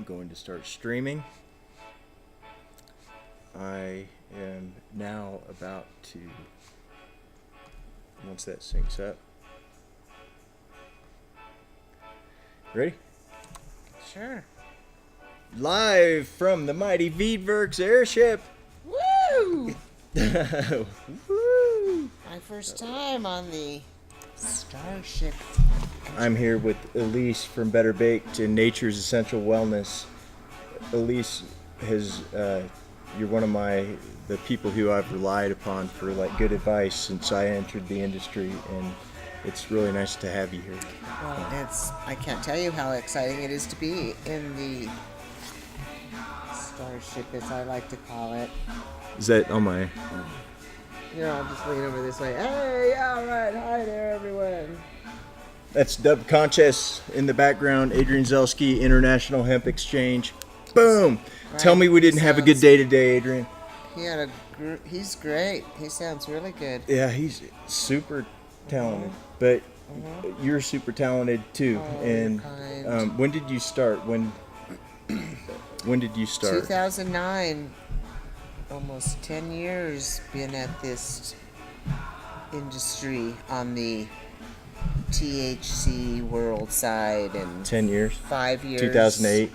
going to start streaming. I am now about to, once that syncs up. Ready? Sure. Live from the Mighty Veedverks Airship. Woo! Woo! My first time on the Starship. I'm here with Elyse from Better Baked and Nature's Essential Wellness. Elyse has, you're one of the people who I've relied upon for like good advice since I entered the industry, and it's really nice to have you here. Well, I can't tell you how exciting it is to be in the Starship, as I like to call it. Is that on my... Here, I'll just lean over this way. Hey, all right, hi there, everyone. That's Dub Conchess in the background, Adrian Zelski, International Hemp Exchange. Boom! Right. Tell me we didn't have a good day today, Adrian. He's great. He sounds really good. Yeah, he's super talented, but you're super talented too. Oh, and kind. When did you start? When did you start? 2009. Almost 10 years been at this industry on the THC world side, and 10 years. 5 years. 2008.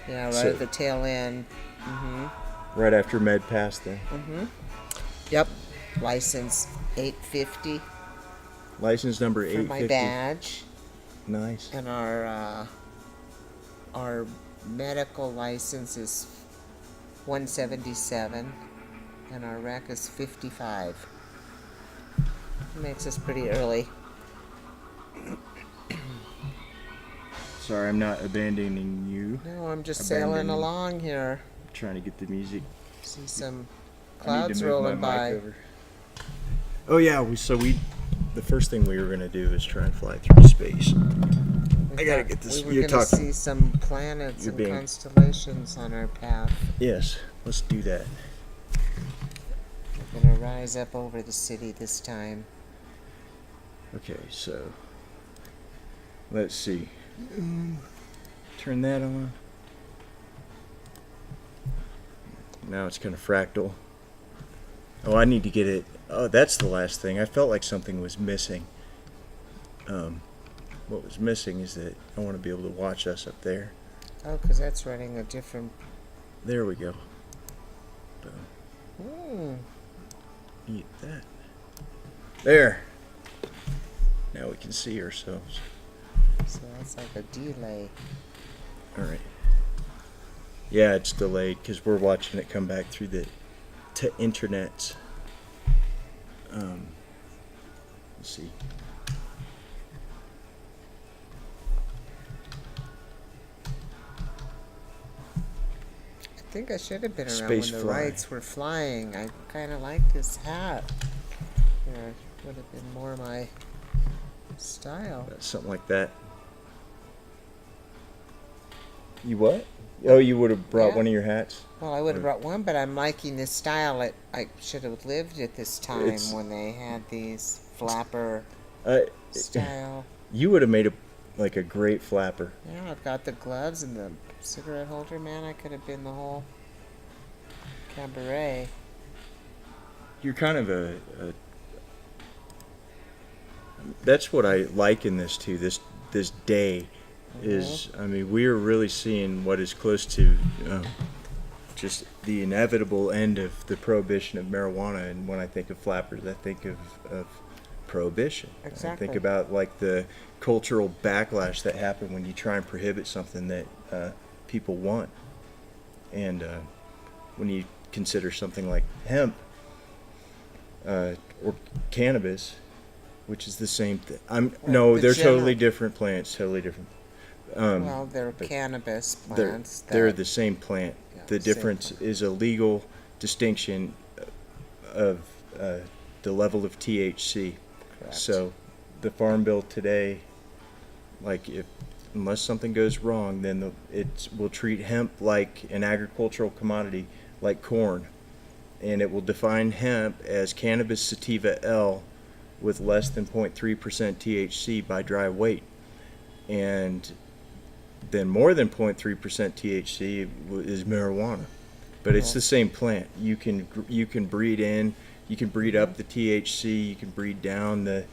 Yeah, right So- at the tail end. Right after Med passed then. Yep. License 850 License number for 850. my badge, Nice. and our medical license is 177, and our rec is 55. Makes us pretty early. Sorry, I'm not abandoning you. No, I'm just Abandoning. sailing along here. Trying to get the music. See some I clouds need to move rolling my by. mic over. Oh yeah, the first thing we were gonna do is try and fly through space. I gotta get this. We were You're going to talking. see some planets You're and being- constellations on our path. Yes, let's do that. We're going to rise up over the city this time. Okay, so let's see. Turn that on. Now it's kind of fractal. Oh, I need to get it. Oh, that's the last thing. I felt like something was missing. What was missing is that I want to be able to watch us up there. Oh, because that's running a different... There we go. Eat that. There. Now we can see ourselves. So that's like a delay. All right. Yeah, it's delayed because we're watching it come back through the internets. Let's see. I think I should have been around Space when the fly. lights were flying. I kind of like this hat. Yeah, would have been more my style. Something like that. You what? Oh, you would have brought Yeah. one of your hats? Well, I would have brought one, but I'm liking this style. I should have lived at this time It's- when they had these flapper Uh, style. you would have made a great flapper. Yeah, I've got the gloves and the cigarette holder, man. I could have been the whole cabaret. You're kind of that's what I like in this too. This day is, I mean, we are really seeing what is close to just the inevitable end of the prohibition of marijuana. And when I think of flappers, I think of prohibition. Exactly. I think about like the cultural backlash that happened when you try and prohibit something that people want. And when you consider something like hemp or cannabis, which is the same thing. No, the they're general- totally different plants, totally different. Well, they're but cannabis They're, plants. they're that- the same plant. Yeah, The same difference plant. is a legal distinction of the level of THC. Correct. So the Farm Bill today, like unless something goes wrong, then it will treat hemp like an agricultural commodity, like corn. And it will define hemp as cannabis sativa L with less than 0.3% THC by dry weight. And then more than 0.3% THC is marijuana. But it's the same plant. You can breed in, you can breed up the THC, you can breed down the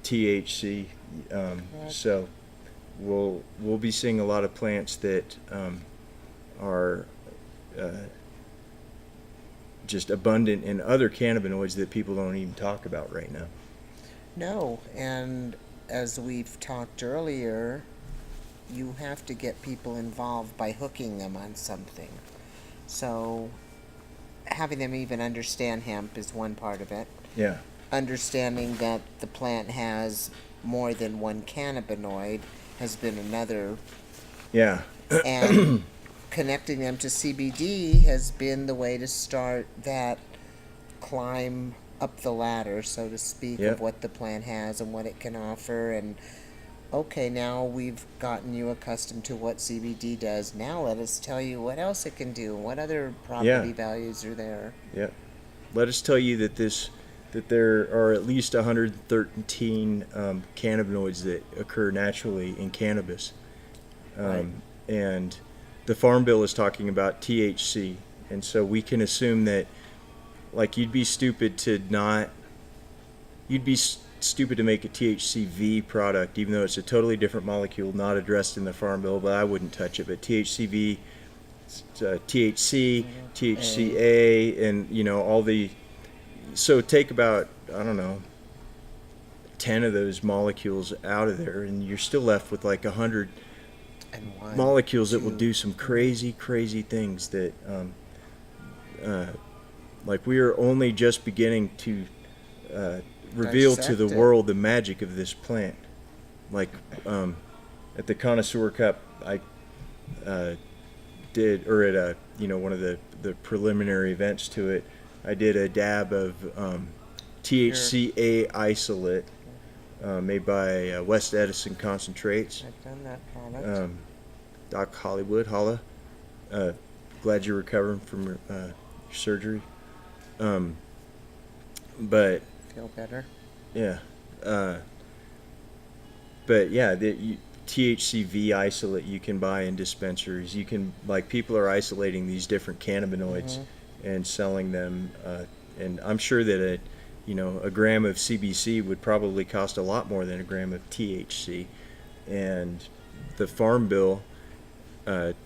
THC. So we'll be seeing a lot of plants that are just abundant in other cannabinoids that people don't even talk about right now. No, and as we've talked earlier, you have to get people involved by hooking them on something. So having them even understand hemp is one part of it. Yeah. Understanding that the plant has more than one cannabinoid has been another. Yeah. And connecting them to CBD has been the way to start that climb up the ladder, so to speak, Yep. of what the plant has and what it can offer. And okay, now we've gotten you accustomed to what CBD does. Now let us tell you what else it can do and what other property values are there. Yep. Let us tell you that there are at least 113 cannabinoids that occur naturally in cannabis. Right. And the Farm Bill is talking about THC. And so we can assume that, like, you'd be stupid to make a THCV product, even though it's a totally different molecule, not addressed in the Farm Bill, but I wouldn't touch it. But THCV, THC, THCA, and, all the... So take about, 10 of those molecules out of there, and you're still left with like 100 And molecules that will do some crazy, crazy things that... like, we are only just beginning to reveal to the world the magic of this plant. Like, at the Connoisseur Cup, I did, or at one of the preliminary events to it, I did a dab of THCA isolate made by West Edison Concentrates. I've done that product. Doc Hollywood, Holla. Glad you're recovering from your surgery. But Feel better. yeah, but yeah, the THCV isolate you can buy in dispensaries. You can, like, people are isolating these different cannabinoids and selling them. And I'm sure that a gram of CBC would probably cost a lot more than a gram of THC. And the Farm Bill, it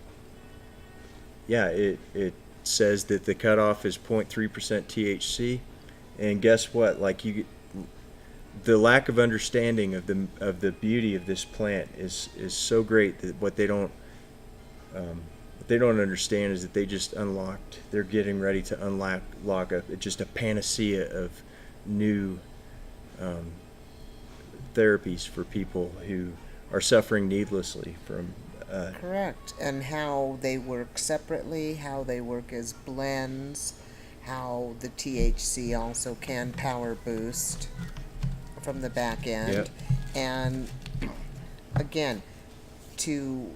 says that the cutoff is 0.3% THC, and guess what? Like, the lack of understanding of the beauty of this plant is so great that what they don't understand is that they just unlocked. They're getting ready to unlock just a panacea of new therapies for people who are suffering needlessly from. Correct. And how they work separately, how they work as blends, how the THC also can power boost from the back end. Yep. And again, to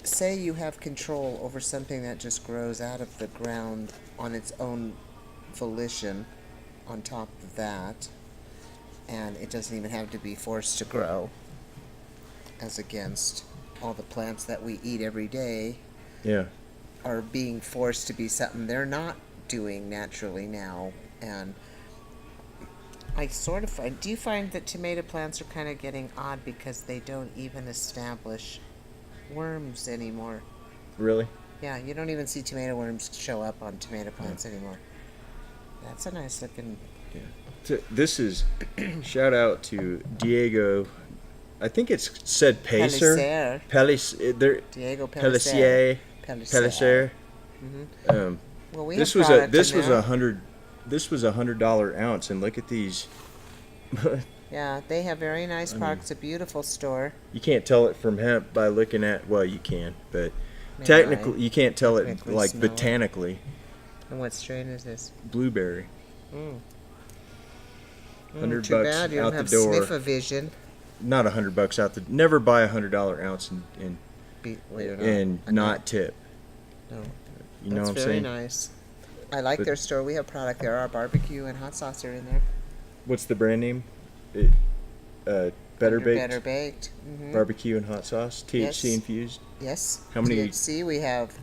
say you have control over something that just grows out of the ground on its own volition, on top of that, and it doesn't even have to be forced to grow, as against all the plants that we eat every day are being forced to be something they're not doing naturally now. And I sort of find, do you find that tomato plants are kind of getting odd because they don't even establish worms anymore? Really? Yeah, you don't even see tomato worms show up on tomato plants anymore. That's a nice looking. Yeah. This is shout out to Diego. I think it's said Pacer. Diego Pellissier. Pellissier. Well, we this have was product this in was there. $100 ounce, and look at these. Yeah, they have very nice products. A beautiful store. You can't tell it from hemp by looking at. Well, you can, but May technically I you can't tell it technically like smell it? botanically. And what strain is this? Blueberry. $100 Too bad you out don't the have door. Sniffa-Vision. Not $100 out the. Never buy a $100 ounce and not tip. No. You know That's what I'm very saying? nice. I like But- their store. We have product there. Our barbecue and hot sauce are in there. What's the brand name? Better under baked, Better Baked. barbecue and hot sauce, THC Yes. infused. Yes. How many- THC? We have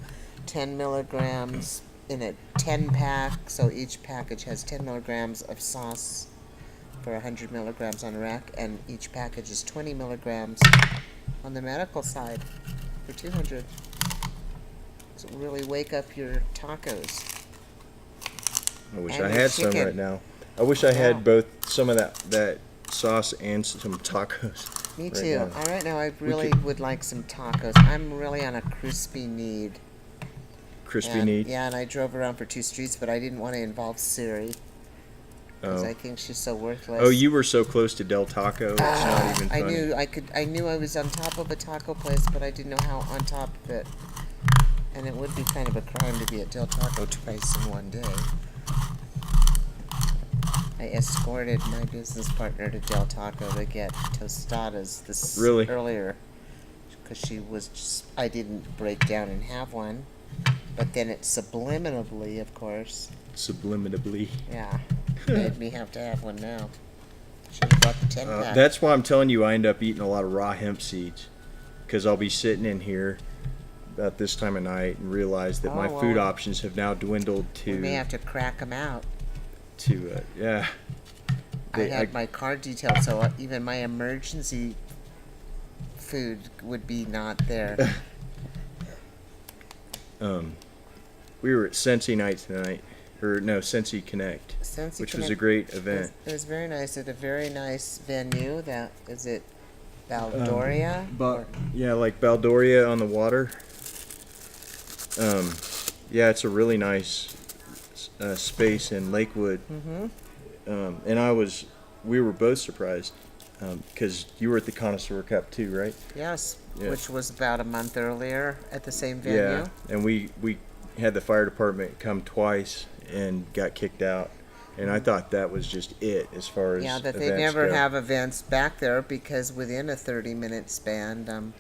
10 milligrams in a 10-pack, so each package has 10 milligrams of sauce for 100 milligrams on a rack, and each package is 20 milligrams on the medical side for 200. So really wake up your tacos. I wish And I your had some chicken. right now. I wish I Yeah. had both some of that sauce and some tacos. Me right too. now. All right, now I really could- would like some tacos. I'm really on a crispy need. Crispy And, need. Yeah, and I drove around for 2 streets, but I didn't want to involve Siri because Oh. I think she's so worthless. Oh, you were so close to Del Taco. It's not even funny. I knew I was on top of a taco place, but I didn't know how on top of it. And it would be kind of a crime to be at Del Taco twice in one day. I escorted my business partner to Del Taco to get tostadas this Really? earlier because she was just, I didn't break down and have one, but then it subliminally, of course, Subliminally. yeah, made me have to have one now. Should have bought the 10-pack. That's why I'm telling you I end up eating a lot of raw hemp seeds. Because I'll be sitting in here about this time of night and realize that my Oh, food well. options have now dwindled We may to have to crack them out. yeah. I had my car detailed, so even my emergency food would be not there. We were at Sensi night tonight, or no, Sensi Connect, Sensi which was a Connect great event. It was very nice at a very nice venue. That is it, Valdoria. But yeah, like Baldoria on the water. Yeah, it's a really nice space in Lakewood. And we were both surprised because you were at the Connoisseur Cup too, right? Yes, Yeah. which was about a month earlier at the same venue. Yeah, and we had the fire department come twice and got kicked out, and I thought that was just it as far as Yeah, that they events never go. have events back there because within a 30-minute span,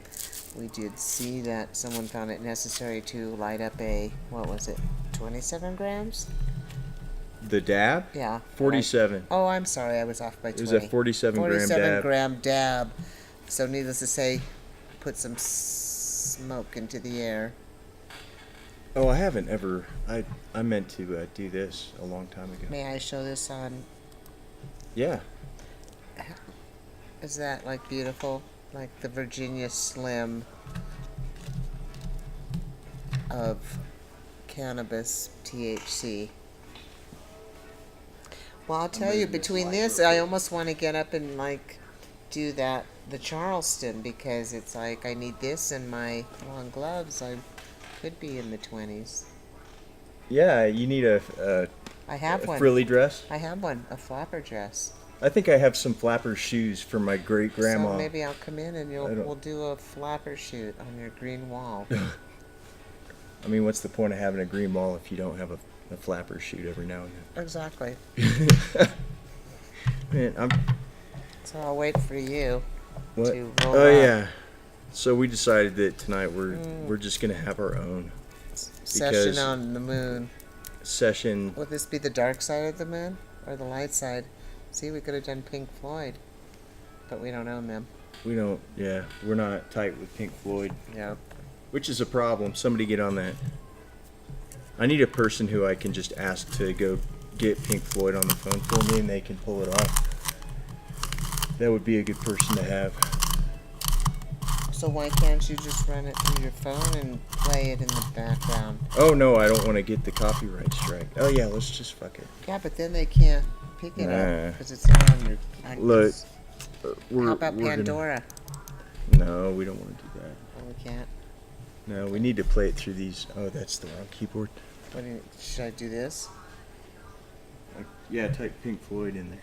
we did see that someone found it necessary to light up a, what was it, 27 grams? The dab. Yeah. 47. Oh, I'm sorry, I was off by 20. It was a 47 gram 47 dab. gram dab. So needless to say, put some smoke into the air. Oh, I haven't ever. I meant to do this a long time ago. May I show this on? Yeah. Is that like beautiful? Like the Virginia Slim of cannabis THC. Well, I'll tell you, between this, I almost want to get up and like do the Charleston because it's like I need this in my long gloves. I could be in the 20s. Yeah, you need a I have one. frilly dress. I have one, a flapper dress. I think I have some flapper shoes from my great grandma. So maybe I'll come in and I don't- we'll do a flapper shoot on your green wall. I mean, what's the point of having a green wall if you don't have a flapper shoot every now and Exactly. then? Man, So I'll wait for you what? to roll Oh up. yeah. So we decided that tonight we're just gonna have our own Session because- on the moon. session. Would this be the dark side of the moon or the light side? See, we could have done Pink Floyd, but we don't own them. We don't. Yeah, we're not tight with Pink Floyd, Yep. which is a problem. Somebody get on that. I need a person who I can just ask to go get Pink Floyd on the phone for me, and they can pull it off. That would be a good person to have. So why can't you just run it through your phone and play it in the background? Oh no, I don't want to get the copyright strike. Oh yeah, let's just fuck it. Yeah, but then they can't pick it Nah. up because it's not on your. Look, we're, How about we're gonna- Pandora? No, we don't want to do that. Oh, we can't. No, we need to play it through these. Oh, that's the wrong keyboard. Should I do this? Yeah, type Pink Floyd in there.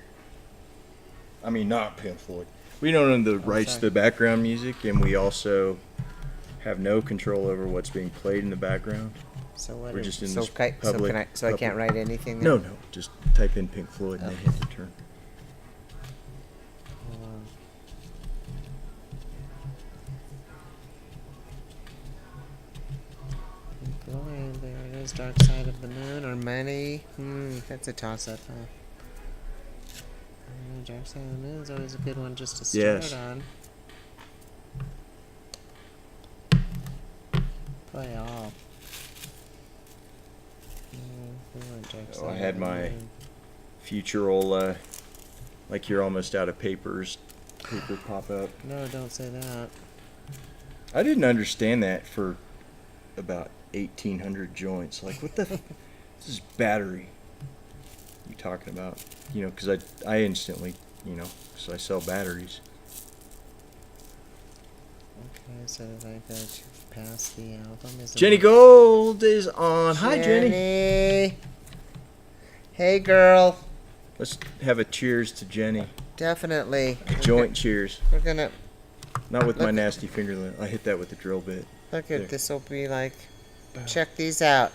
I mean, not Pink Floyd. We don't own the rights to sorry. the background music, and we also have no control over what's being played in the background. So what? We're just in so this I public- I can't public- write anything. No, Then? no, just type in Pink Floyd and then hit the turn. Hold on. Pink Floyd, there it is. Dark Side of the Moon or Money. That's a toss-up, huh? Dark Side of the Moon is always a good one just to start Yes. on. Play all. We want Dark Side I of had the my Moon. futural, like you're almost out of paper pop up. No, don't say that. I didn't understand that for about 1,800 joints. Like, what the? This is battery. You talking about? You know, because I instantly, you know, so I sell batteries. Okay, so did I go to pass the album? Is it Jenny on? Gold is on. Hi, Jenny. Hey, girl. Let's have a cheers to Jenny. Definitely. Joint cheers. We're gonna Not with my Look. nasty finger. I hit that with the drill bit. look There. at this. Will be like. Check these out.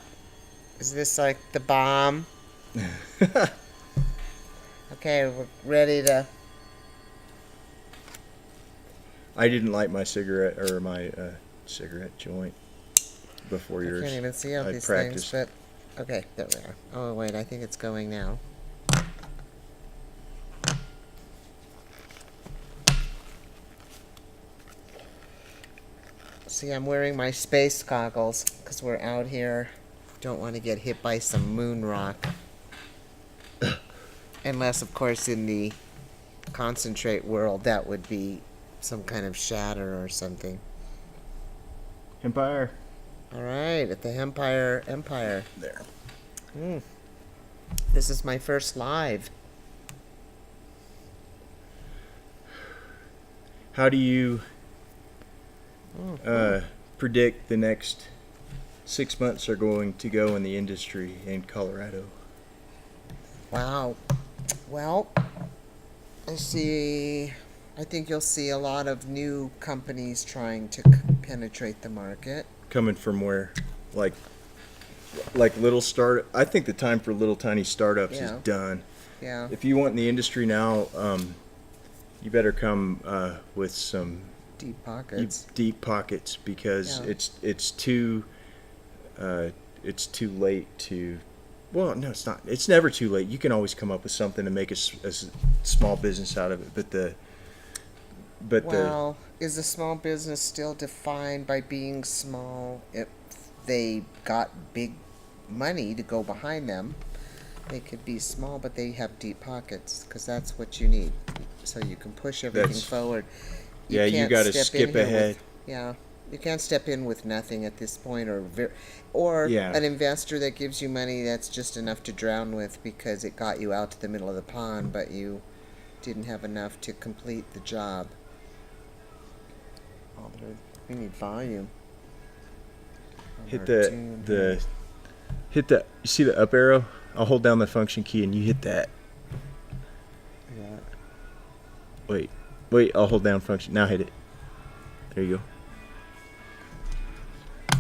Is this like the bomb? Okay, we're ready to. I didn't light my cigarette or my cigarette joint before I yours. can't even see all I these practiced. things, but okay, there we are. Oh wait, I think it's going now. See, I'm wearing my space goggles because we're out here. Don't want to get hit by some moon rock. Unless, of course, in the concentrate world, that would be some kind of shatter or something. Empire. All right, at the Empire. There. This is my first live. How do you predict the next 6 months are going to go in the industry in Colorado? Wow. Well, I think you'll see a lot of new companies trying to penetrate the market. Coming from where? Like little start. I think the time for little tiny startups is Yeah. done. Yeah. If you want in the industry now, you better come with some Deep pockets. deep pockets because Yeah. it's too late to. Well, no, it's not. It's never too late. You can always come up with something to make a small business out of it. Well, is a small business still defined by being small if they got big money to go behind them? They could be small, but they have deep pockets because that's what you need. So you can push everything That's- forward. Yeah, you can't got to step in skip here ahead. Yeah, you can't step in with nothing at this point, or Yeah. an investor that gives you money that's just enough to drown with because it got you out to the middle of the pond, but you didn't have enough to complete the job. Oh, we need volume. on Hit our the tune the here. hit the. You see the up arrow? I'll hold down the function key and you hit that. Yeah. Wait. I'll hold down function. Now hit it. There you go.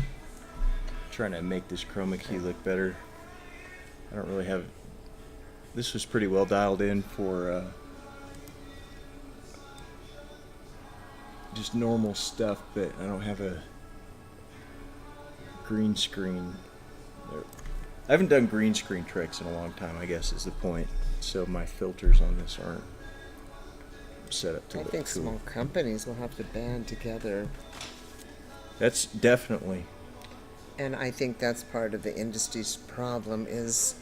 Trying to make this chroma key look better. I don't really have. This was pretty well dialed in for just normal stuff, but I don't have a green screen. I haven't done green screen tricks in a long time, I guess is the point. So my filters on this aren't set up to I look think cool. small companies will have to band together, That's definitely. and I think that's part of the industry's problem is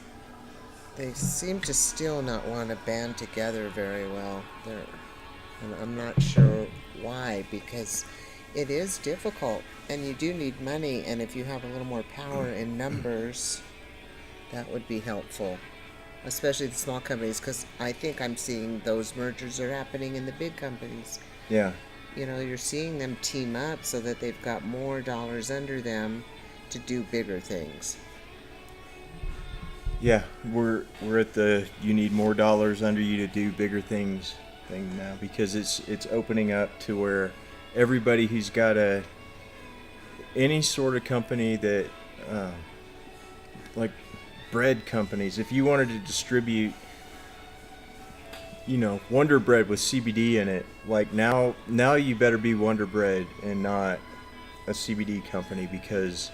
they seem to still not want to band together very well. And I'm not sure why, because it is difficult, and you do need money, and if you have a little more power in numbers, that would be helpful, especially the small companies, because I think I'm seeing those mergers are happening in the big companies. Yeah. You know, you're seeing them team up so that they've got more dollars under them to do bigger things. Yeah, we're at the you need more dollars under you to do bigger things thing now because it's opening up to where everybody who's got any sort of company that like bread companies, if you wanted to distribute Wonder Bread with CBD in it, like now you better be Wonder Bread and not a CBD company because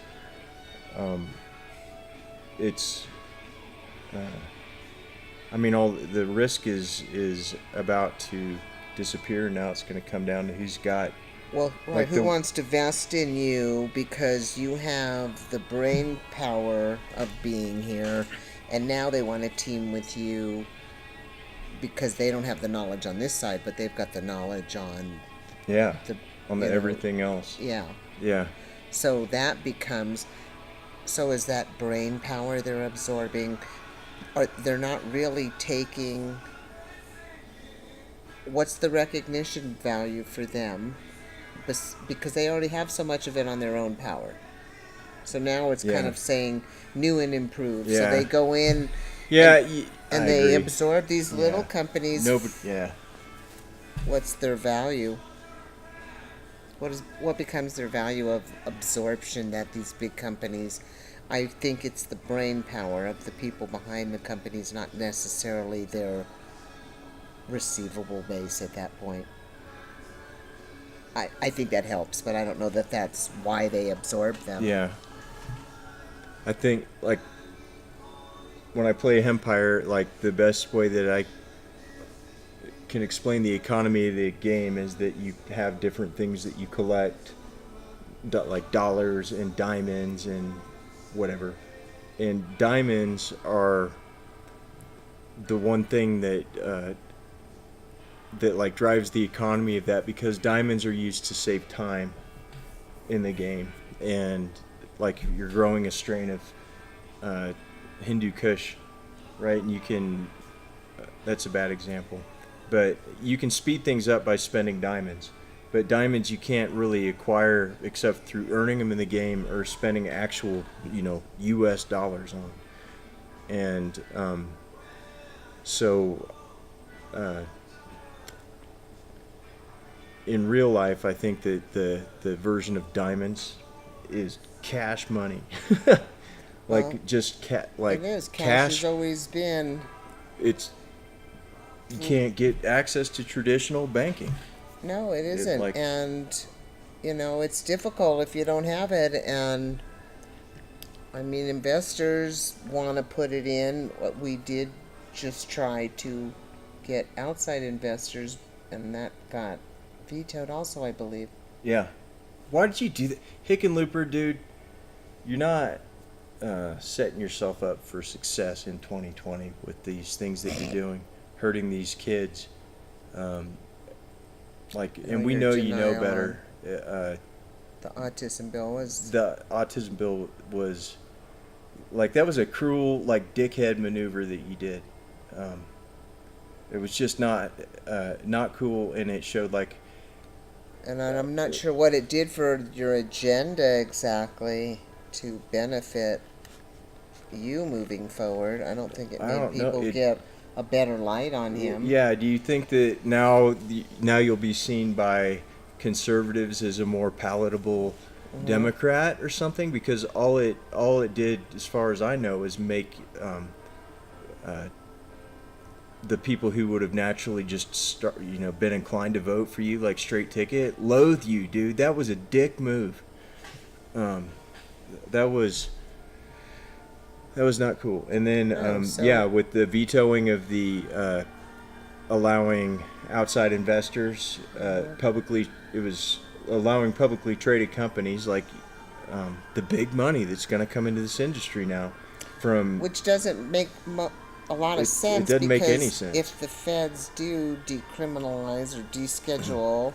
I mean, all the risk is about to disappear. Now it's going to come down to who's got. Well, right. Like Who wants to vest in you because you have the brain power of being here, and now they want to team with you because they don't have the knowledge on this side, but they've got the knowledge on Yeah, the on the you know, everything else. Yeah. Yeah. So that becomes. So is that brain power they're absorbing? Or they're not really taking. What's the recognition value for them? Because they already have so much of it on their own power. So now it's kind Yeah. of saying new and improved. Yeah. So they go in Yeah, and I they agree. absorb these little Yeah. companies. No, but yeah. What's their value? What becomes their value of absorption that these big companies? I think it's the brain power of the people behind the companies, not necessarily their receivable base at that point. I think that helps, but I don't know that that's why they absorb them. Yeah. I think, like, when I play Empire, like, the best way that I can explain the economy of the game is that you have different things that you collect, like dollars and diamonds and whatever. And diamonds are the one thing that that like drives the economy of that, because diamonds are used to save time in the game. And like, you're growing a strain of Hindu Kush, right? And you can that's a bad example, but you can speed things up by spending diamonds. But diamonds you can't really acquire except through earning them in the game or spending actual, U.S. dollars on. And so in real life, I think that the version of diamonds is cash money. Like, Well, just it is. Cash cash. has always been. It's you can't get access to traditional banking. No, it isn't. like- And, it's difficult if you don't have it. And, I mean, investors want to put it in. What we did just try to get outside investors, and that got vetoed also, I believe. Yeah. Why did you do that? Hickenlooper, dude, you're not setting yourself up for success in 2020 with these things that you're doing, hurting these kids. And we your know you know denial better. The autism bill was. The autism bill was, like, that was a cruel, like, dickhead maneuver that you did. It was just not cool, and it showed, like. And I'm not sure what it did for your agenda exactly to benefit you moving forward. I don't think it made people get a better light on him. Yeah, do you think that now you'll be seen by conservatives as a more palatable Democrat or something? Because all it did, as far as I know, is make the people who would have naturally just been inclined to vote for you, like straight ticket, loathe you, dude. That was a dick move. That was not cool. And then with the vetoing of the allowing outside investors publicly, it was allowing publicly traded companies like the big money that's going to come into this industry now from which doesn't make a lot of sense. It doesn't make any because sense. If the feds do decriminalize or deschedule,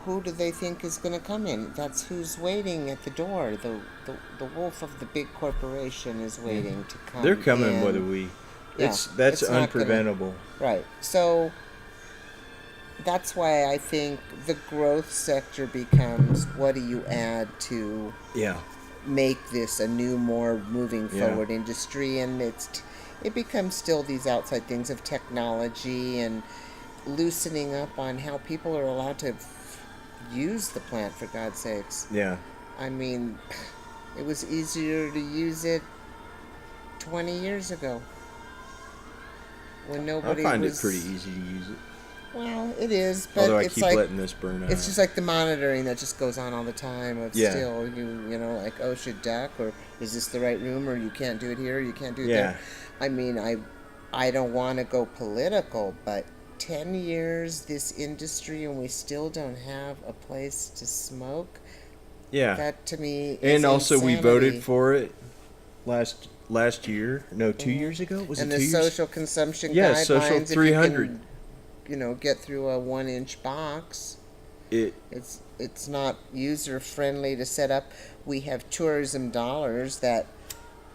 who do they think is going to come in? That's who's waiting at the door. The wolf of the big corporation is waiting to come. They're coming in. whether we. Yeah, That's it's not unpreventable. Right. So that's why I think the growth sector becomes, what do you add to make this a new, more moving forward industry? And it becomes still these outside things of technology and loosening up on how people are allowed to use the plant, for God's sakes. Yeah. I mean, it was easier to use it 20 years ago when nobody I find was... it pretty easy to use it. Well, it is, but Although I it's keep like letting this burn out. it's just like the monitoring that just goes on all the time. Of Yeah. still, like, should duck, or is this the right room, or you can't do it here, or you can't do it Yeah. there. I mean, I don't want to go political, but 10 years this industry and we still don't have a place to smoke. Yeah. That to me is And also we insanity. voted for it last year. No, 2 years ago. Was And it the 2 years? social consumption Yeah, guidelines, social if you 300. can, get through a 1-inch box. It It's not user friendly to set up. We have tourism dollars that,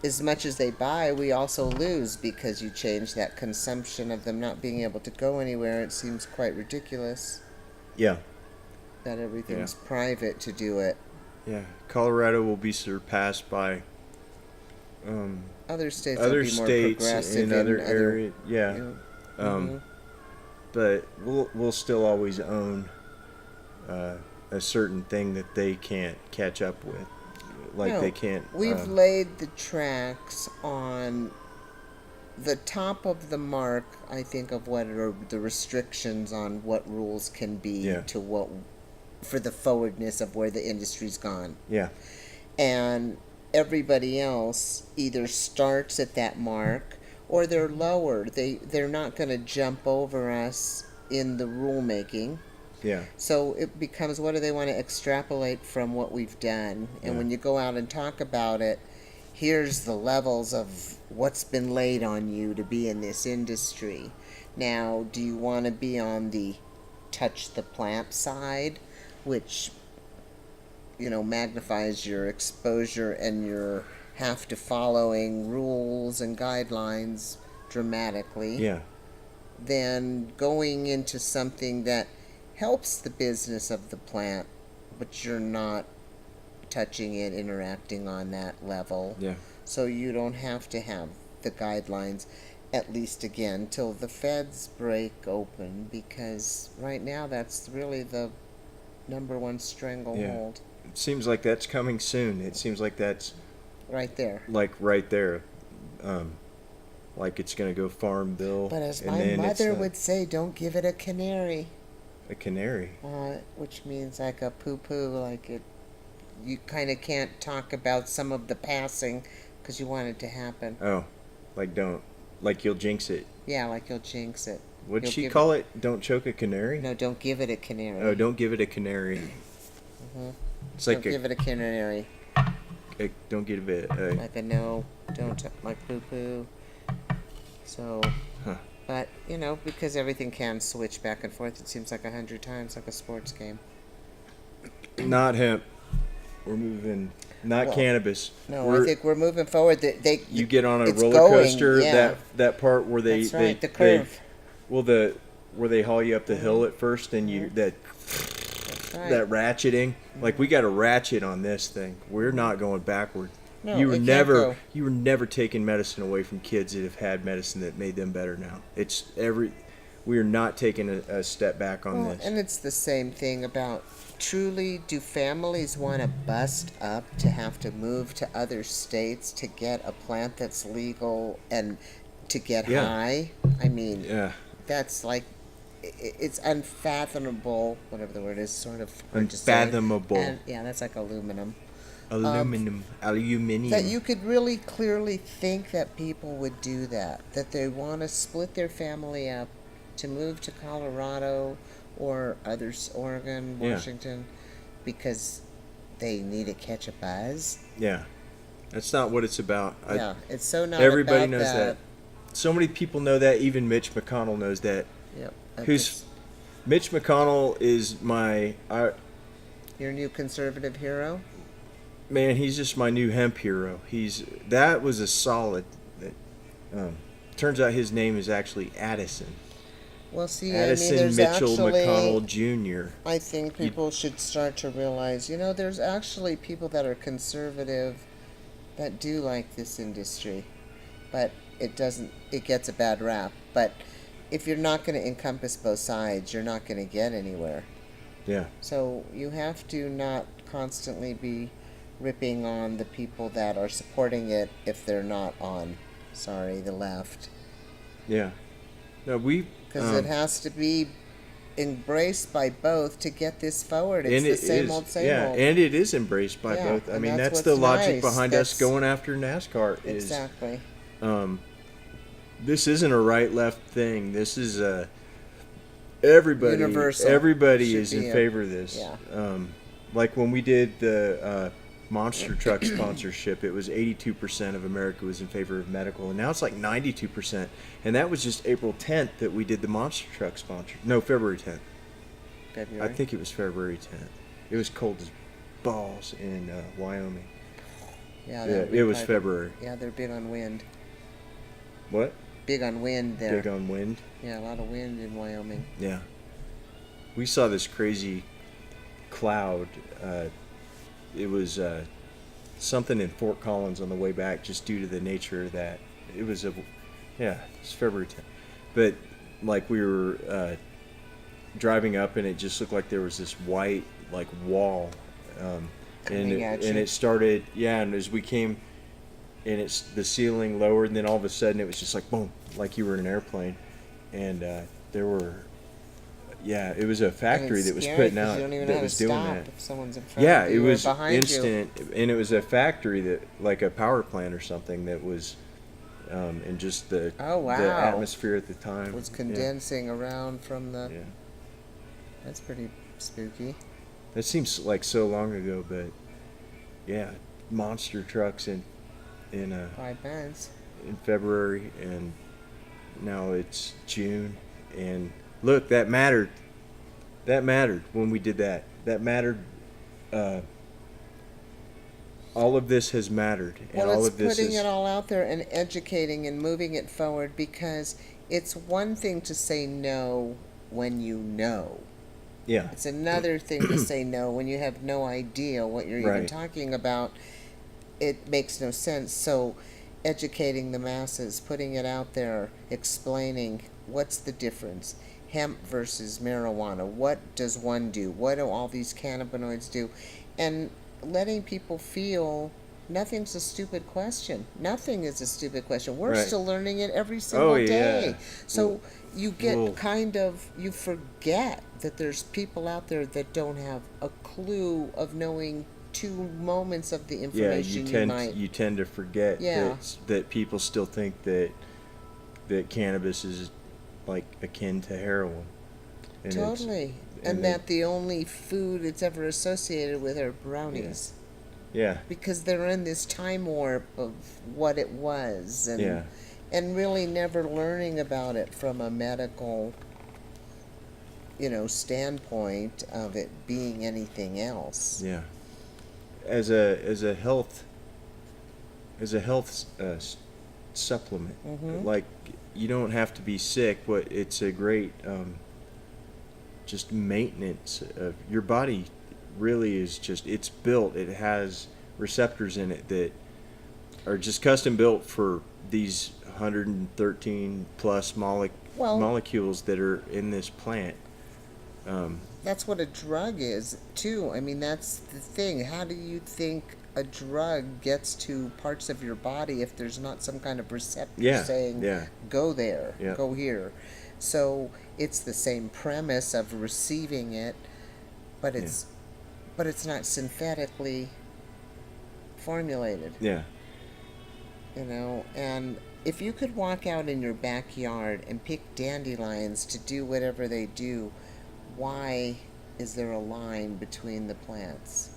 as much as they buy, we also lose because you change that consumption of them not being able to go anywhere. It seems quite ridiculous yeah. that everything's private to do it. Yeah. Colorado will be surpassed by Other states other will be more states progressive in other areas. Yeah. you know, But we'll still always own a certain thing that they can't catch up with. Like No, they can't. We've laid the tracks on the top of the mark, I think, of what are the restrictions on what rules can be Yeah. to what for the forwardness of where the industry's gone. Yeah. And everybody else either starts at that mark or they're lower. They're not going to jump over us in the rulemaking. Yeah. So it becomes, what do they want to extrapolate from what we've done? And Yeah. when you go out and talk about it, here's the levels of what's been laid on you to be in this industry. Now, do you want to be on the touch the plant side, which, magnifies your exposure and your have to following rules and guidelines dramatically? Yeah. Then going into something that helps the business of the plant, but you're not touching it, interacting on that level. Yeah. So you don't have to have the guidelines, at least again, till the feds break open, because right now that's really the number one stranglehold. It seems like that's coming soon. It seems like that's Right there. like right there. Like it's gonna go farm bill. But as and my then it's mother would say, don't give it a canary. a canary. Which means like a poo-poo, like it. You kind of can't talk about some of the passing because you want it to happen. Oh, like you'll jinx it. Yeah, like you'll jinx it. What'd You'll she give call it? Don't choke a canary? No, don't give it a canary. Oh, don't give it a canary. It's Don't like give it a canary. don't give it a. Like a no, don't like poo-poo. So, Huh. but because everything can switch back and forth, it seems like 100 times, like a sports game. Not hemp. We're moving. Not Well, cannabis. No, I think we're moving forward. You get on a it's roller going, coaster. yeah. That part where they That's right, the they curve. where they haul you up the hill at first and you That's right. that ratcheting. Like we got a ratchet on this thing. We're not going backward. No, you were it can't never go. you were never taking medicine away from kids that have had medicine that made them better now. We are not taking a step back on Well, this. and it's the same thing about, truly, do families want to bust up to have to move to other states to get a plant that's legal and to get Yeah. high? I mean, Yeah. that's like, it's unfathomable, whatever the word is, sort of hard to say. Unfathomable. And, yeah, that's like aluminum. Aluminium. That you could really clearly think that people would do that they want to split their family up to move to Colorado or others, Oregon, Yeah. Washington, because they need to catch a buzz. Yeah. That's not what it's about. Yeah, it's so not Everybody about knows that. So many people know that. Even Mitch McConnell knows that. Yep. Mitch McConnell is your new conservative hero? man. He's just my new hemp hero. That was a solid. Turns out his name is actually Addison. Well, see, Addison there's Mitchell actually, McConnell Jr. I think people should start to realize, there's actually people that are conservative that do like this industry, but it gets a bad rap. But if you're not going to encompass both sides, you're not going to get anywhere. Yeah. So you have to not constantly be ripping on the people that are supporting it if they're not on, the left. Yeah. No, Because it has to be embraced by both to get this forward. It's and the it same is, old, same yeah, old. and it is embraced by Yeah, both. I and mean, that's that's the what's logic nice. behind us That's- going after NASCAR. Exactly. this isn't a right left thing. This is a everybody. Universal. Everybody Should is in be favor of this. Yeah. Like when we did the monster truck sponsorship, it was 82% of America was in favor of medical, and now it's like 92%. And that was just April 10th that we did the monster truck sponsor. No, February 10th. February. I think it was February 10th. It was cold as balls in Wyoming. Yeah, Yeah, it was February. Yeah, they're big on wind. What? Big on wind there. Big on wind? Yeah, a lot of wind in Wyoming. Yeah. We saw this crazy cloud. It was something in Fort Collins on the way back, just due to the nature of that. It was it's February 10th. But like we were driving up, and it just looked like there was this white like wall, and it started, and as we came, and it's the ceiling lowered, and then all of a sudden it was just like boom, like you were in an airplane, and there were. Yeah, it was a factory that was putting out that was doing that. If someone's in front of you it was or behind instant, and it was a factory that, like a power plant or something, that was, and just the atmosphere at the time was condensing around from the. Yeah. That's pretty spooky. That seems like so long ago, but yeah, monster trucks in 5 months. In February, and now it's June, and. Look, that mattered. That mattered when we did that. That mattered. All of this has mattered, and well, all of this is putting it all out there and educating and moving it forward, because it's one thing to say no when you know. Yeah. It's another thing to say no when you have no idea what you're even talking about. It makes no sense. So, educating the masses, putting it out there, explaining what's the difference. Hemp versus marijuana. What does one do? What do all these cannabinoids do? And letting people feel nothing's a stupid question. Nothing is a stupid question. We're still learning it every single day. So you get you forget that there's people out there that don't have a clue of knowing 2 moments of the information. You tend to forget that people still think that cannabis is like akin to heroin. And totally. And that the only food it's ever associated with are brownies. Yeah. Because they're in this time warp of what it was, and really never learning about it from a medical, standpoint of it being anything else. Yeah. As a health supplement, like, you don't have to be sick, but it's a great just maintenance of your body. Really is just, it's built, it has receptors in it that are just custom built for these 113 plus molecules that are in this plant. That's what a drug is too. I mean, that's the thing. How do you think a drug gets to parts of your body if there's not some kind of receptor saying go there, go here? So it's the same premise of receiving it, but it's not synthetically formulated. Yeah. And if you could walk out in your backyard and pick dandelions to do whatever they do, why is there a line between the plants?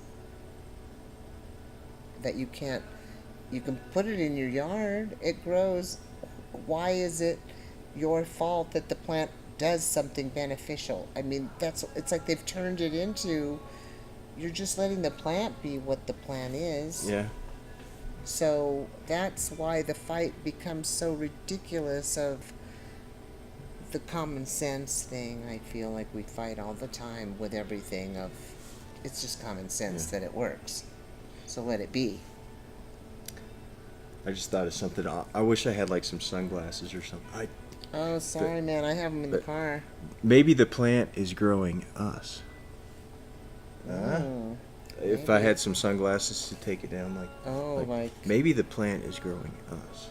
That you can put it in your yard, it grows. Why is it your fault that the plant does something beneficial? I mean, it's like they've turned it into, you're just letting the plant be what the plant is. Yeah. So that's why the fight becomes so ridiculous of the common sense thing. I feel like we fight all the time with everything of, it's just common sense that it works. So let it be. I just thought of something. I wish I had like some sunglasses or something. Oh, sorry, man. I have them in the car. Maybe the plant is growing us. If I had some sunglasses to take it down, like maybe the plant is growing us.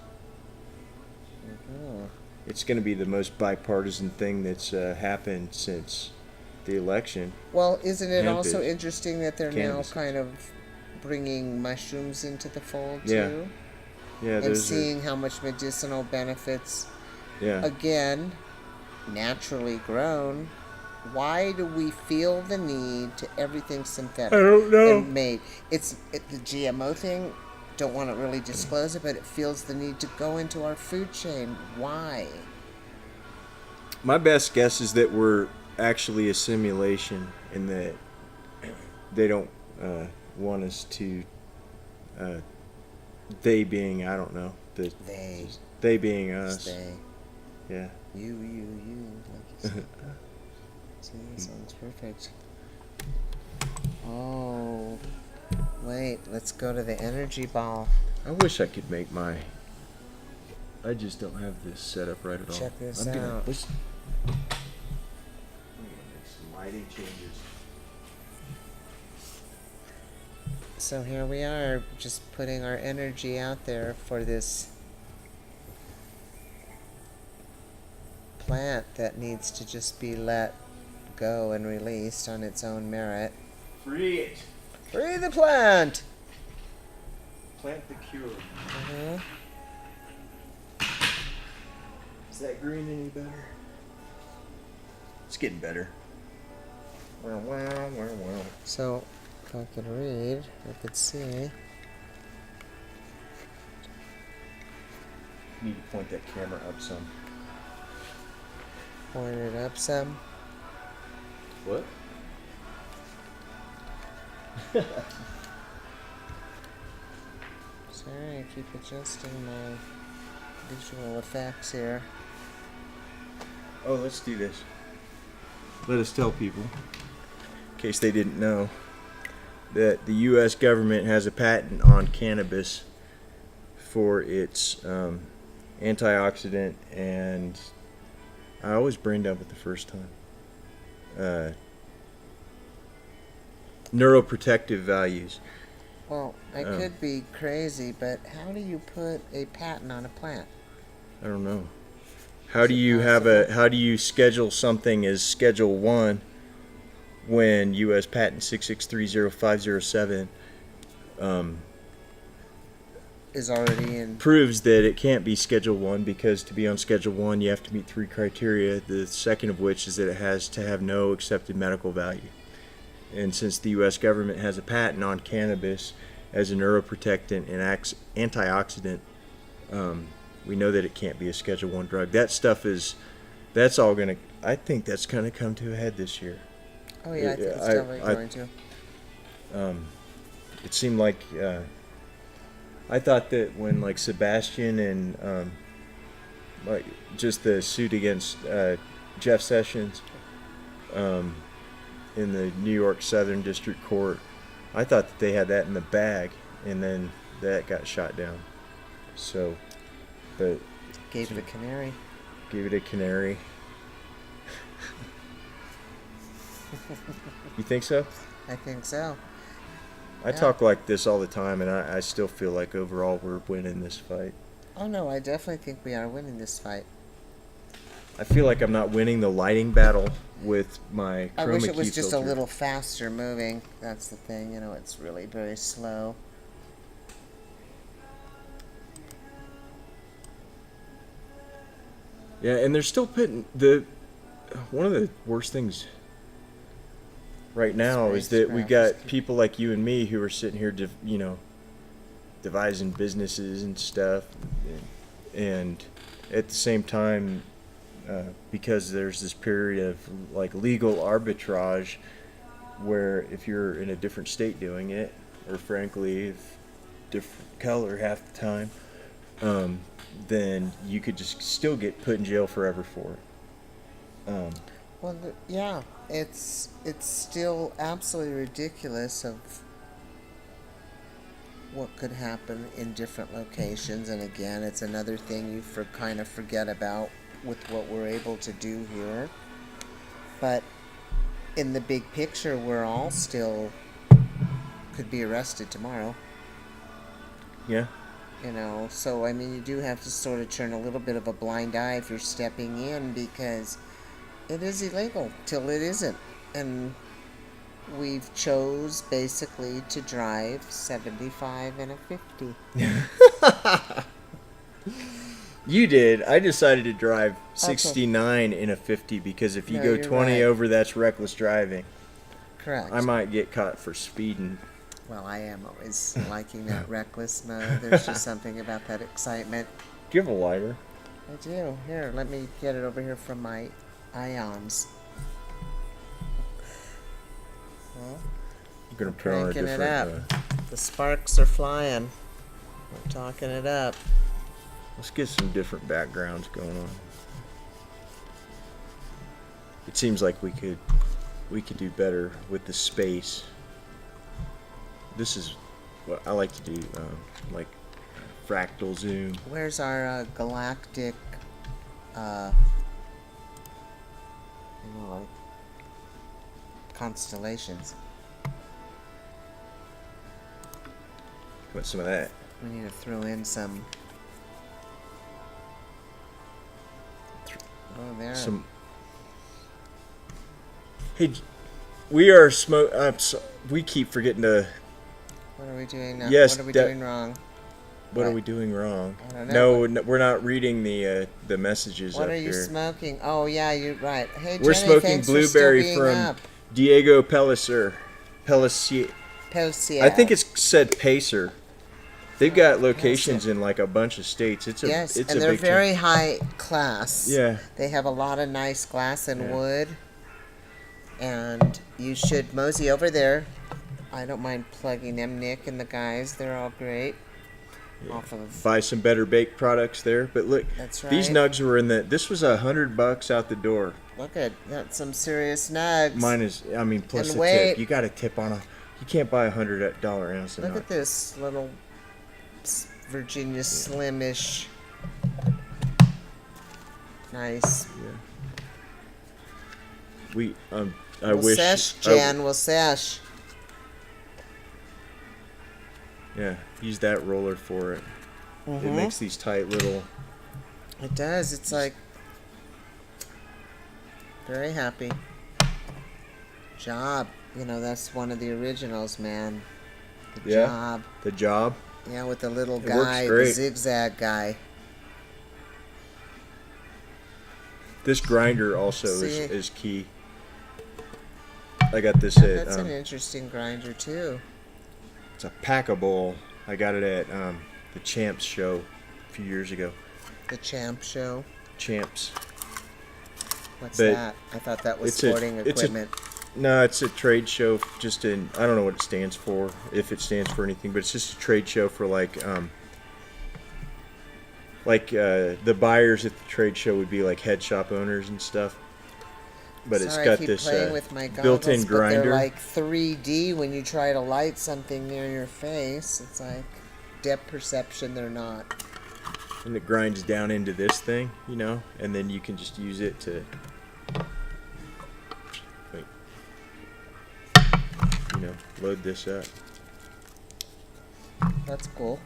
It's going to be the most bipartisan thing that's happened since the election. Well, isn't it also interesting that they're now kind of bringing mushrooms into the fold too? Yeah, and seeing how much medicinal benefits Yeah. again, naturally grown. Why do we feel the need to everything synthetic I don't know. and made? The GMO thing. Don't want to really disclose it, but it feels the need to go into our food chain. Why? My best guess is that we're actually a simulation, and that they don't want us to. They being, I don't know. They being us. They. Yeah. You. Like you said. See, sounds perfect. Oh. Wait, let's go to the energy ball. I wish I could make my. I just don't have this set up right at all. Check this I'm gonna out. push. I'm gonna make some lighting changes. So here we are, just putting our energy out there for this plant that needs to just be let go and released on its own merit. Free it. Free the plant! Plant the cure. Uh-huh. Is that green any better? It's getting better. So, if I could read, I could see. Need to point that camera up some. Point it up some. What? Sorry, I keep adjusting my visual effects here. Oh, let's do this. Let us tell people, in case they didn't know, that the U.S. government has a patent on cannabis for its antioxidant and I always brain dump it the first time. Neuroprotective values. Well, I could be crazy, but how do you put a patent on a plant? I don't know. How do you how do you schedule something as Schedule 1 when U.S. Patent 6630507 Is already in. proves that it can't be Schedule 1 because to be on Schedule 1 you have to meet 3 criteria, the second of which is that it has to have no accepted medical value. And since the U.S. government has a patent on cannabis as a neuroprotectant and antioxidant, we know that it can't be a Schedule 1 drug. That stuff that's all going to, I think that's going to come to a head this year. Oh yeah, I think it's definitely going to. It seemed like, I thought that when like Sebastian and like just the suit against Jeff Sessions in the New York Southern District Court, I thought that they had that in the bag, and then that got shot down. So, but Gave it a canary. gave it a canary. You think so? I think so. I talk like this all the time, and I still feel like overall we're winning this fight. Oh no, I definitely think we are winning this fight. I feel like I'm not winning the lighting battle with my chroma I wish it was key just filter. a little faster moving. That's the thing, you know, it's really very slow. Yeah, and they're still putting one of the worst things right now is that we got people like you and me who are sitting here, devising businesses and stuff, and at the same time, because there's this period of like legal arbitrage, where if you're in a different state doing it, or frankly, if different color half the time, then you could just still get put in jail forever for it. Well, yeah, it's still absolutely ridiculous of what could happen in different locations, and again, it's another thing you kind of forget about with what we're able to do here. But in the big picture, we're all still could be arrested tomorrow. Yeah. You know, so I mean, you do have to sort of turn a little bit of a blind eye if you're stepping in, because it is illegal till it isn't. And we've chose basically to drive 75 and a 50. You did. I decided to drive 69 in a 50 because if you No, go you're 20 right. over, that's reckless driving. Correct. I might get caught for speeding. Well, I am always liking that reckless mode. There's just something about that excitement. Do you have a lighter? I do. Here, let me get it over here from my ions. Well, I'm gonna put on a cranking it different. up. The sparks are flying. We're talking it up. Let's get some different backgrounds going on. It seems like we could do better with the space. This is what I like to do, like fractal zoom. Where's our galactic, like constellations? Put some of that. We need to throw in some. Oh, there. Some. Hey, we are we keep forgetting to. What are we doing now? Yes, What are we doing wrong? What are What? we doing wrong? I don't know. No, we're not reading the messages What up are you here. smoking? Oh yeah, you're right. Hey, We're Jenny, smoking thanks blueberry for still from being up. Diego Pellicer. Pelcia. I think it's said Pacer. They've got locations in like a bunch of states. It's a yes, it's and a they're big very high class. Yeah. They have a lot of nice glass and Yeah. wood, and you should mosey over there. I don't mind plugging them, Nick and the guys. They're all great. Yeah. Off of. Buy some better baked products there. But look, That's these right. nugs were in the. This was $100 out the door. Look at that's some serious nugs. Mine is. I mean, plus And the wait. tip. You got to tip on a. You can't buy $100 ounce of Look nut. at this little Virginia Slimish. Nice. Yeah. We I We'll wish. sesh, Jan. We'll sesh. Yeah, use that roller for it. It makes these tight little. It does. It's like very happy. Job. You know, that's one of the originals, man. The Yeah. Job. The job. Yeah, with the little It guy, works the great. zigzag guy. This grinder also See? is key. I got this Yeah, at. that's an interesting grinder too. It's a packable. I got it at the Champs show a few years ago. The Champ Show. Champs. What's But that? I thought that was it's a- sporting it's a- equipment. No, it's a trade show. Just in. I don't know what it stands for. If it stands for anything, but it's just a trade show for the buyers at the trade show would be like head shop owners and stuff. But it's Sorry, got I keep this playing with my built-in goggles, but grinder. they're like 3D when you try to light something near your face. It's like depth perception. They're not. And it grinds down into this thing, you know, and then you can just use it to, wait, you know, load this up. That's cool.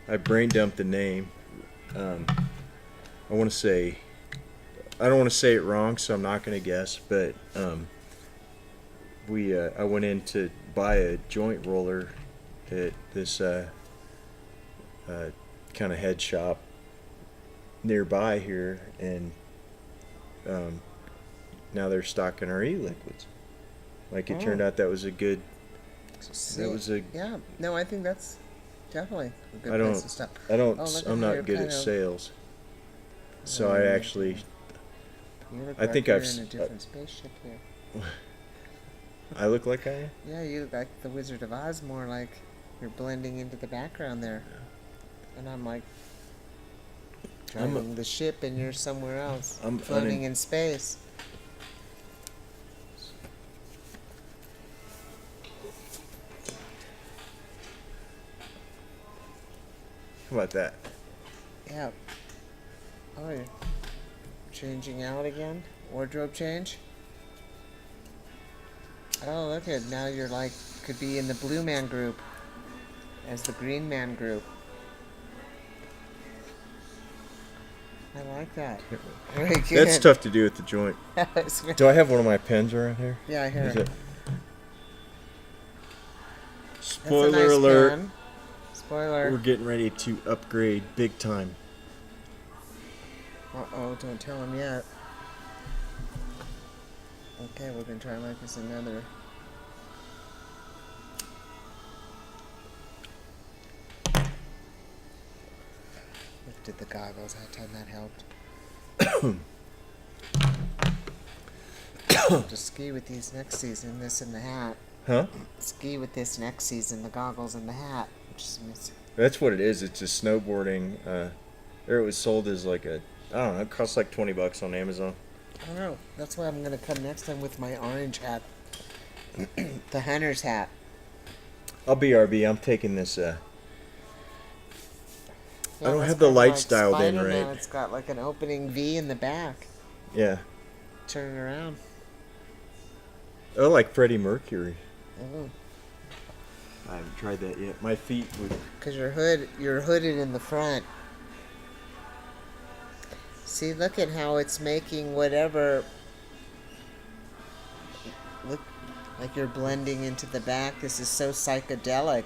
I brain dumped the name. I want to say, I don't want to say it wrong, so I'm not going to guess, but I went in to buy a joint roller at this kind of head shop nearby here, and now they're stocking our e-liquids. Like it turned out that was a good. See, That was a. yeah. No, I think that's definitely a good I place to stop. I don't. Oh, look at I'm how not you're good kind at of- sales, so I actually. You look I like think you're I've in a different spaceship here. I look like I am. Yeah, you look like the Wizard of Oz, more like you're blending into the background there. And I'm like driving the ship, and you're somewhere else, I'm floating in space. How about that? Yeah. Oh, you're changing out again? Wardrobe change? Oh, look at now you're like could be in the Blue Man group as the Green Man group. I like that. Very good. That's tough to do with the joint. That's very- Do I have one of my pens around here? yeah, I hear Is it. it? That's a Spoiler nice alert. pen. Spoiler. We're getting ready to upgrade big time. Uh-oh, don't tell him yet. Okay, we're going to try like this another. Lifted the goggles. That time that helped. To ski with these next season, this and the hat. Huh? Ski with this next season, the goggles and the hat. Just miss. That's what it is. It's a snowboarding. Or it was sold as like a, I don't know, it costs like $20 on Amazon. I don't know. That's why I'm going to come next time with my orange hat. The hunter's hat. I'll BRB. I'm taking this. I don't that's have the kinda lights like dialed in Spider-Man. right. It's got like an opening V in the back. Yeah. Turn it around. Oh, like Freddie Mercury. Oh. I haven't tried that yet. My feet would. Because you're hooded in the front. See, look at how it's making whatever. Look, like you're blending into the back. This is so psychedelic.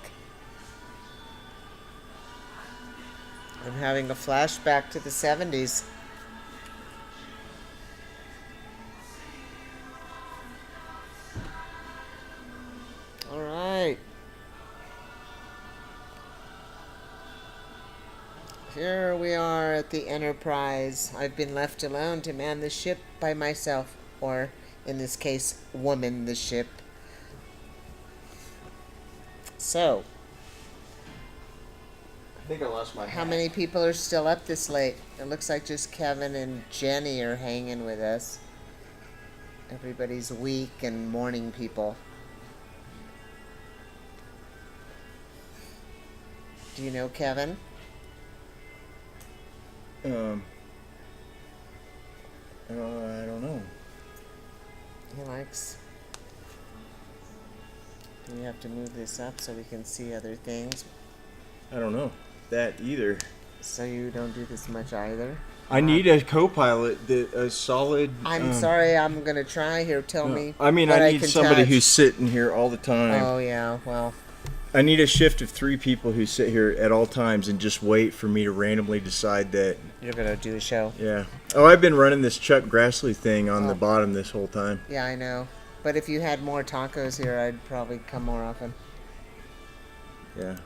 I'm having a flashback to the 70s. All right. Here we are at the Enterprise. I've been left alone to man the ship by myself, or in this case, woman the ship. So, I think I lost my. how many people are still up this late? It looks like just Kevin and Jenny are hanging with us. Everybody's weak and morning people. Do you know Kevin? I don't know. He likes. Do we have to move this up so we can see other things? I don't know that either. So you don't do this much either? I need a co-pilot, a solid. I'm sorry, I'm gonna try here. Tell me. I mean, what I need can somebody touch. who's sitting here all the time. Oh yeah, well. I need a shift of 3 people who sit here at all times and just wait for me to randomly decide that. You're gonna do a show. Yeah. Oh, I've been running this Chuck Grassley thing on the bottom this whole time. Yeah, I know. But if you had more tacos here, I'd probably come more often. Yeah.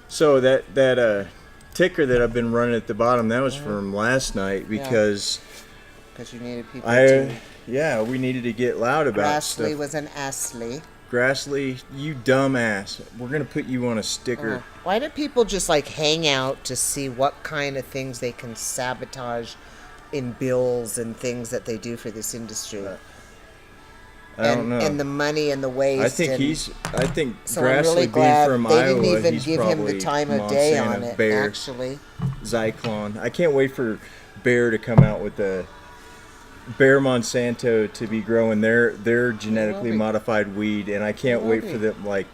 So that ticker that I've been running at the bottom, that was from last night because Because you needed people to. we needed to get loud about Grassley stuff. was an Astley. Grassley, you dumbass. We're going to put you on a sticker. Why do people just like hang out to see what kind of things they can sabotage in bills and things that they do for this industry? I don't know. And the money and the waste. I think So I'm Grassley really being glad from they Iowa, didn't even he's give him the probably time of day Monsanto, on it, Bayer, actually. Zyklon. I can't wait for Bayer to come out with the Bayer Monsanto to be growing their genetically modified weed, and I can't wait for them Right.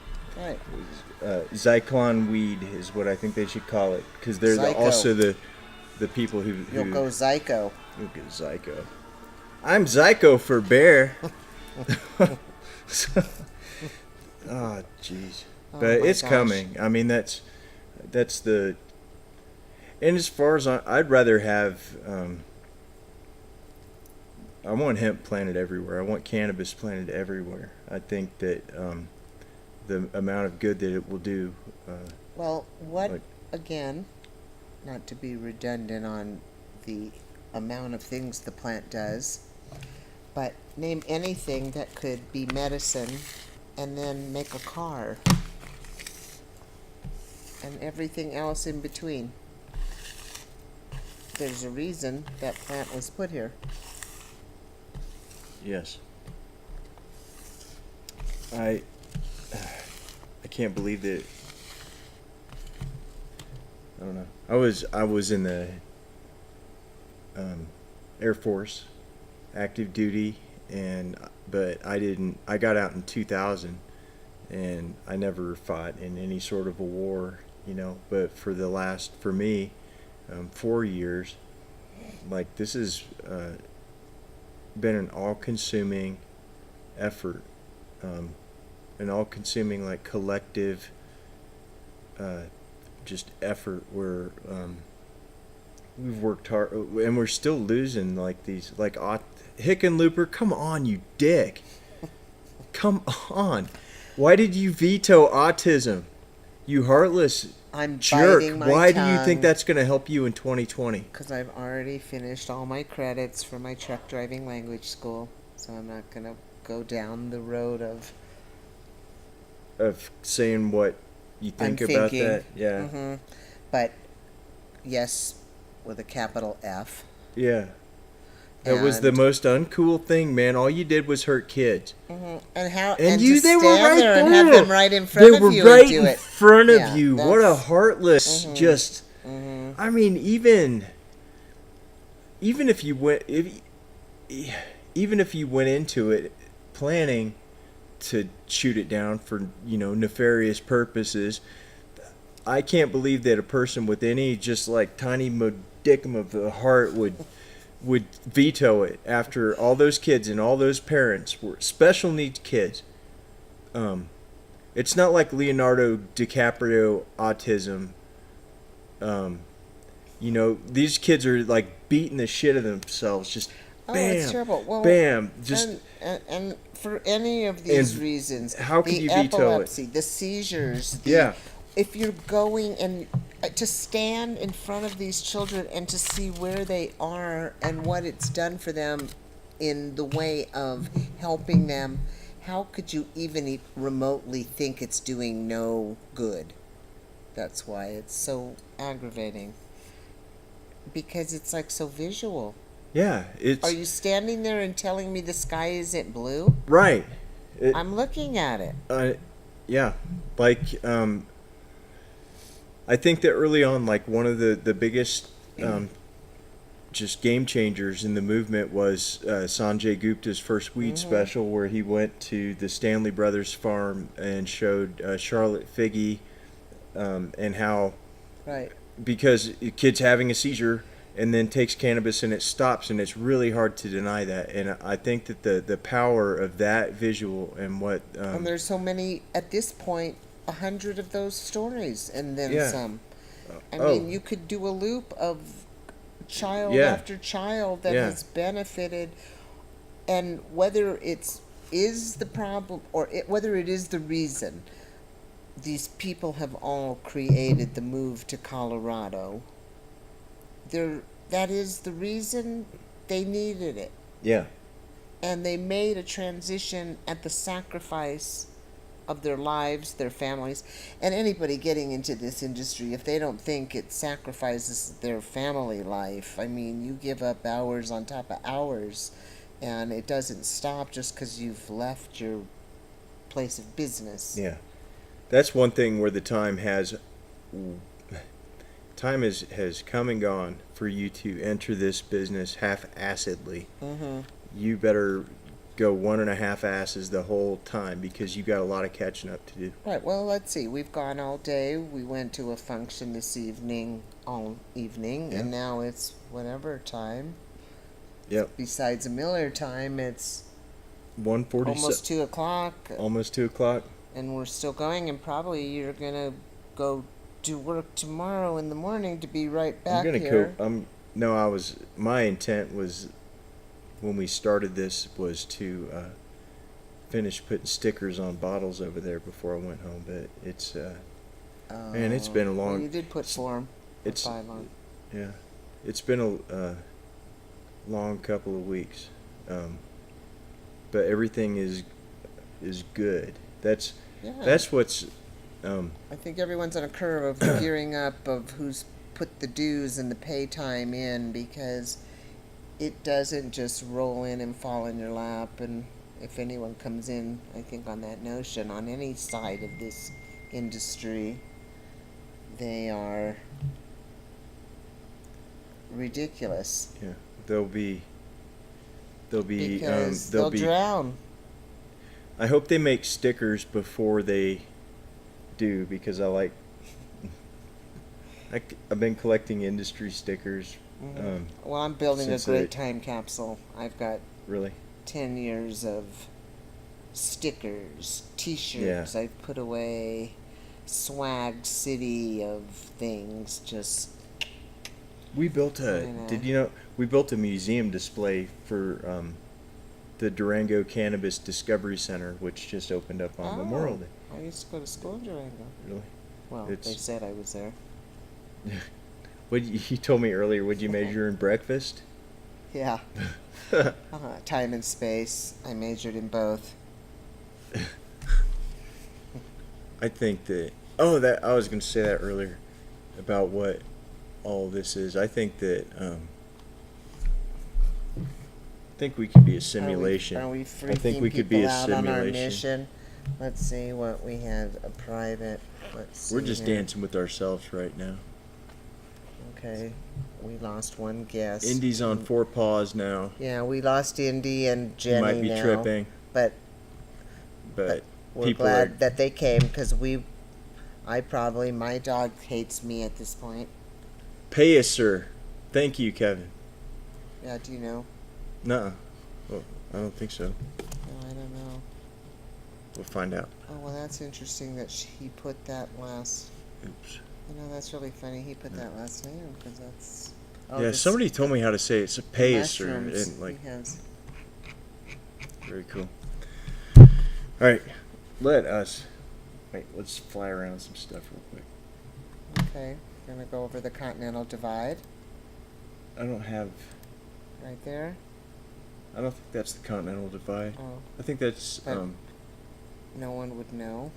Zyklon weed is what I think they should call it, because they're Zyko. also the people who You'll go Zyko. You'll get Zyko. I'm Zyko for Bear. Oh, jeez. Oh But my it's gosh. coming. I mean, that's the. And as far as I'd rather have. I want hemp planted everywhere. I want cannabis planted everywhere. I think that the amount of good that it will do. Well, what, Like- again, not to be redundant on the amount of things the plant does, but name anything that could be medicine and then make a car. And everything else in between. There's a reason that plant was put here. Yes. I can't believe that. I don't know. I was in the Air Force, active duty, but I got out in 2000, and I never fought in any sort of a war, But for me, 4 years, like this has been an all-consuming effort, an all-consuming like collective just effort where we've worked hard and we're still losing like these like Hickenlooper. Come on, you dick! Come on! Why did you veto autism? You heartless I'm jerk! biting my Why do tongue you think that's going to help you in 2020? because I've already finished all my credits for my truck driving language school, so I'm not gonna go down the road of Saying what you think I'm about thinking. that? Yeah, But yes, with a capital F. yeah. That was the And- most uncool thing, man. All you did was hurt kids. And how And and you, to they were stand right there there. and have them right in front They of were you right and do in it. front of Yeah, you. What a that's- heartless, just. I mean, even if you went, even if you went into it planning to shoot it down for nefarious purposes, I can't believe that a person with any just like tiny modicum of the heart would veto it after all those kids and all those parents were special needs kids. It's not like Leonardo DiCaprio autism. These kids are like beating the shit of themselves. Just bam, it's terrible. Well, bam. Just and for any of these And reasons, how can the you veto it? epilepsy, the seizures, Yeah. If you're going and to stand in front of these children and to see where they are and what it's done for them in the way of helping them, how could you even remotely think it's doing no good? That's why it's so aggravating. Because it's like so visual. yeah, it's Are you standing there and telling me the sky isn't blue? right. I'm looking at it. Yeah, like I think that early on, like one of the biggest just game changers in the movement was Sanjay Gupta's first weed special, where he went to the Stanley Brothers farm and showed Charlotte Figge and how Right. because a kid's having a seizure and then takes cannabis and it stops, and it's really hard to deny that. And I think that the power of that visual and what And there's so many, at this point, 100 of those stories and then Yeah. some. I Oh. mean, you could do a loop of child Yeah. after child that Yeah. has benefited, and whether is the problem or whether it is the reason, these people have all created the move to Colorado. That is the reason they needed it. yeah. And they made a transition at the sacrifice of their lives, their families. And anybody getting into this industry, if they don't think it sacrifices their family life, I mean, you give up hours on top of hours, and it doesn't stop just because you've left your place of business. Yeah, that's one thing where the time has come and gone for you to enter this business half-assedly. You better go 1.5 asses the whole time because you got a lot of catching up to do. Right, well, let's see. We've gone all day. We went to a function this evening, all evening, Yeah. and now it's whatever time. Yep, Besides a Miller time, it's 1:47. almost 2 o'clock, Almost 2 o'clock. and we're still going, and probably you're going to go do work tomorrow in the morning to be right back I'm gonna here. My intent was when we started this was to finish putting stickers on bottles over there before I went home, but it's man, it's been a long. Well, you did put 4 it's 5 on. Yeah, it's been a long couple of weeks, but everything is good. That's what's. I think everyone's on a curve of gearing up of who's put the dues and the pay time in, because it doesn't just roll in and fall in your lap. And if anyone comes in, I think, on that notion, on any side of this industry, they are ridiculous. Yeah, they'll be Because they'll drown. I hope they make stickers before they do, because I've been collecting industry stickers. Well, I'm building a since great time capsule. I've got Really? 10 years of stickers, t-shirts. I've put away swag city of things. Just We built a. I know. Did you know we built a museum display for the Durango Cannabis Discovery Center, which just opened up on Memorial Day. I used to go to school in Durango. Really? Well, they It's- said I was there. What you told me earlier? Would you major in breakfast? Yeah. Time and space. I majored in both. I think that. Oh, that I was going to say that earlier about what all this is. I think that. I think we could be a simulation. Are we I freaking think we could people be a out on our simulation. mission? Let's see what we had. A private. Let's We're see just here. dancing with ourselves right now. Okay. We lost one guest. Indy's on 4 paws now. Yeah, we lost Indy and Jenny You might be now, tripping, but but we're people glad are. that they came because my dog hates me at this point. Pay us, sir. Thank you, Kevin. Yeah, do you know? Nuh-uh. Well, I don't think so. No, I don't know. We'll find out. Oh, well, that's interesting that he put that last. Oops. You know, that's really funny. He put that last name because that's. Oh, Yeah, this- somebody told me how to say it. It's a pay us, sir. mushrooms And, like, he has. very cool. All right, let's fly around some stuff real quick. Okay, we're gonna go over the Continental Divide I don't right there. think that's the Continental Divide. Oh, I think that's, But- no one would know.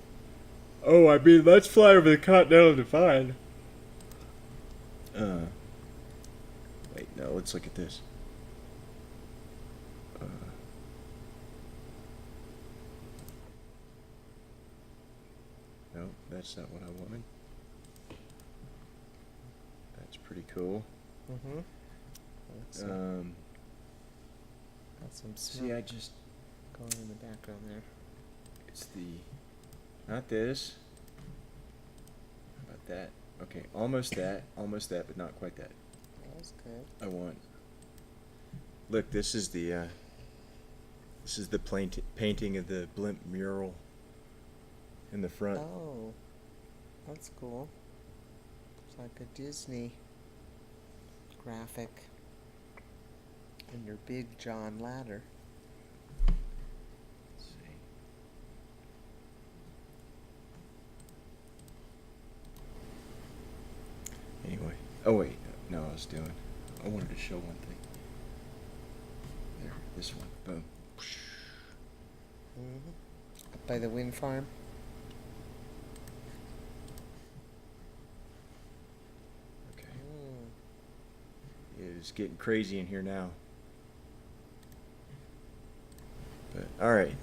oh, I mean, let's fly over the Continental Divide. Wait, no, let's look at this. No, that's not what I wanted. That's pretty cool. Mm-hmm. Got some See, smoke I just, going in the background there. it's not this. How about that? Okay, almost that, but not quite that. That was good. I want. Look, this is the painting of the blimp mural in the front. Oh, that's cool. It's like a Disney graphic. And your big John ladder. Let's see. Anyway, oh wait, no, I wanted to show one thing. There, this one, boom. Mm-hmm. Up by the wind farm. Okay, Mm. it's getting crazy in here now. But all right,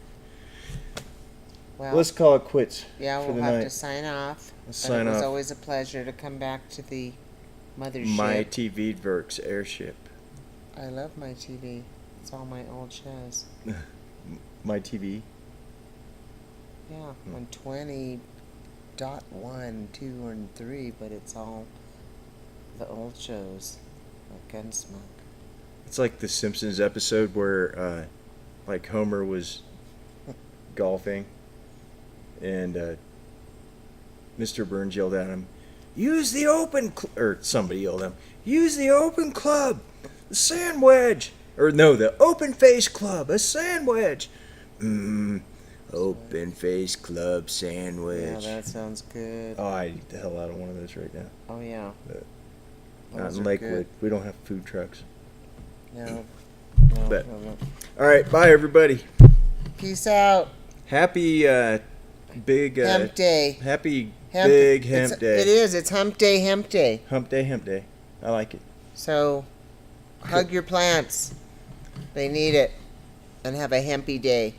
Well, let's call it quits yeah, for we'll the have night. to sign off. Let's But sign it was off. always a pleasure to come back to the mothership. Mighty Veedverks Airship. I love my TV. It's all my old shows. My TV. Yeah, on 20.1, 2, and 3, but it's all the old shows, like Gunsmoke. It's like the Simpsons episode where, like Homer was golfing, and Mr. Burns yelled at him, "Use the open," or somebody yelled at him, "Use the open club, the sand wedge," or no, the open face club, a sand wedge. Open face club Yeah, sandwich. that sounds good. Oh, I'd eat the hell out of one of those right now. Oh, yeah. But Those not in are Lakewood. good. We don't have food trucks. No. But- No. All right, bye everybody. Peace out. Happy big Hemp day. happy Hemp- big hemp It day. is. It's hump day, hemp day. Hump day, hemp day. I like it. So, hug your plants. They need it. And have a hempy day.